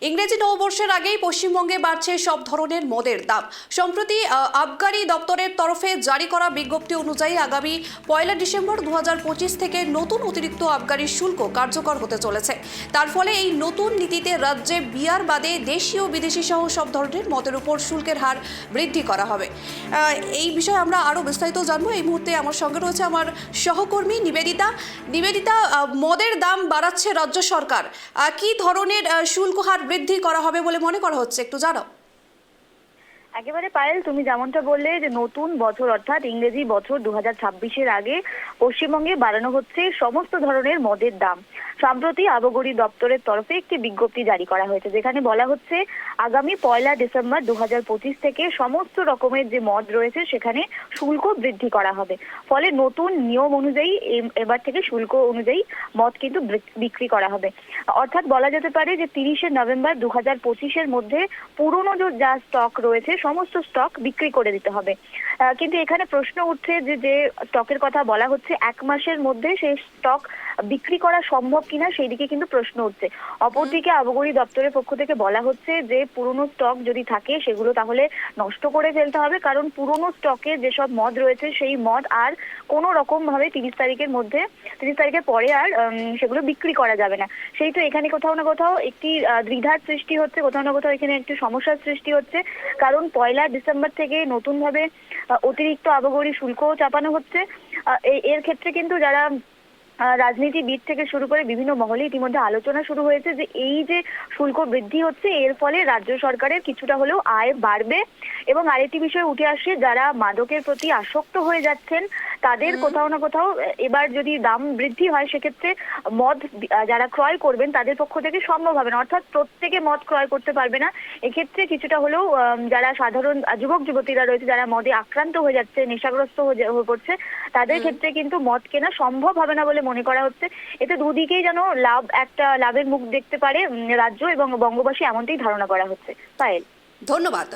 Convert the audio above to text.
ইংরেজি নববর্ষের আগেই পশ্চিমবঙ্গে বাড়ছে সব ধরনের মদের দাম। সম্প্রতি আবগারি দপ্তরের তরফে জারি করা বিজ্ঞপ্তি অনুযায়ী আগামী 1 ডিসেম্বর 2025 থেকে নতুন অতিরিক্ত আবগারি শুল্ক কার্যকর হতে চলেছে। তার ফলে এই নতুন নীতিতে রাজ্যে বিয়ার বাদে দেশীয় বিদেশি সহ সব ধরনের মদের উপর শুল্কের হার বৃদ্ধি করা হবে। এই বিষয়ে আমরা আরও বিস্তারিত জানবো। এই মুহূর্তে আমার সঙ্গে রয়েছে আমার সহকর্মী নিবেদিতা। মদের দাম বাড়াচ্ছে রাজ্য সরকার, কি ধরনের শুল্ক হার বৃদ্ধি করা হবে বলে মনে করা হচ্ছে, একটু জানাও। একেবারে পায়েল, তুমি যেমনটা বললে যে নতুন বছর অর্থাৎ ইংরেজি বছর 2026-এর আগে পশ্চিমবঙ্গে বাড়ানো হচ্ছে সমস্ত ধরনের মদের দাম। সম্প্রতি আবগারি দপ্তরের তরফে একটি বিজ্ঞপ্তি জারি করা হয়েছে, যেখানে বলা হচ্ছে আগামী 1 ডিসেম্বর 2025 থেকে সমস্ত রকমের যে মদ রয়েছে সেখানে শুল্ক বৃদ্ধি করা হবে। ফলে নতুন নিয়ম অনুযায়ী এবার থেকে শুল্ক অনুযায়ী মদ কিন্তু বিক্রি করা হবে। অর্থাৎ বলা যেতে পারে যে 30 নভেম্বর 2025-এর মধ্যে পুরনো যা স্টক রয়েছে সমস্ত স্টক বিক্রি করে দিতে হবে। কিন্তু এখানে প্রশ্ন উঠছে যে স্টকের কথা বলা হচ্ছে 1 মাসের মধ্যে সেই স্টক বিক্রি করা সম্ভব কিনা, সেই দিকে কিন্তু প্রশ্ন উঠছে। অপরদিকে আবগারি দপ্তরের পক্ষ থেকে বলা হচ্ছে যে পুরনো স্টক যদি থাকে সেগুলো তাহলে নষ্ট করে ফেলতে হবে, কারণ পুরনো স্টকে যেসব মদ রয়েছে সেই মদ আর কোনো রকম ভাবে 30 তারিখের পরে আর সেগুলো বিক্রি করা যাবে না। সেই তো এখানে কোথাও না কোথাও একটি দ্বিধার সৃষ্টি হচ্ছে, কোথাও না কোথাও এখানে একটি সমস্যার সৃষ্টি হচ্ছে, কারণ 1 ডিসেম্বর থেকে নতুন ভাবে অতিরিক্ত আবগারি শুল্কও চাপানো হচ্ছে। এর ক্ষেত্রে কিন্তু যারা রাজনীতিবিদ থেকে শুরু করে বিভিন্ন মহলে ইতিমধ্যে আলোচনা শুরু হয়েছে যে এই যে শুল্ক বৃদ্ধি হচ্ছে এর ফলে রাজ্য সরকারের কিছুটা হলেও আয় বাড়বে। এবং আরেকটি বিষয় উঠে আসে, যারা মাদকের প্রতি আসক্ত হয়ে যাচ্ছেন তাদের কোথাও না কোথাও এবার যদি দাম বৃদ্ধি হয় সেক্ষেত্রে মদ যারা ক্রয় করবেন তাদের পক্ষ থেকে সম্ভব হবে না, অর্থাৎ প্রত্যেকে মদ ক্রয় করতে পারবে না। এক্ষেত্রে কিছুটা হলেও যারা সাধারণ যুবক যুবতীরা রয়েছে যারা মদে আক্রান্ত হয়ে যাচ্ছে, নেশাগ্রস্ত হয়ে পড়ছে, তাদের ক্ষেত্রে কিন্তু মদ কেনা সম্ভব হবে না বলে মনে করা হচ্ছে। এতে দুদিকেই যেন লাভের মুখ দেখতে পারে রাজ্য এবং বঙ্গবাসী, এমনটাই ধারণা করা হচ্ছে। পায়েল, ধন্যবাদ।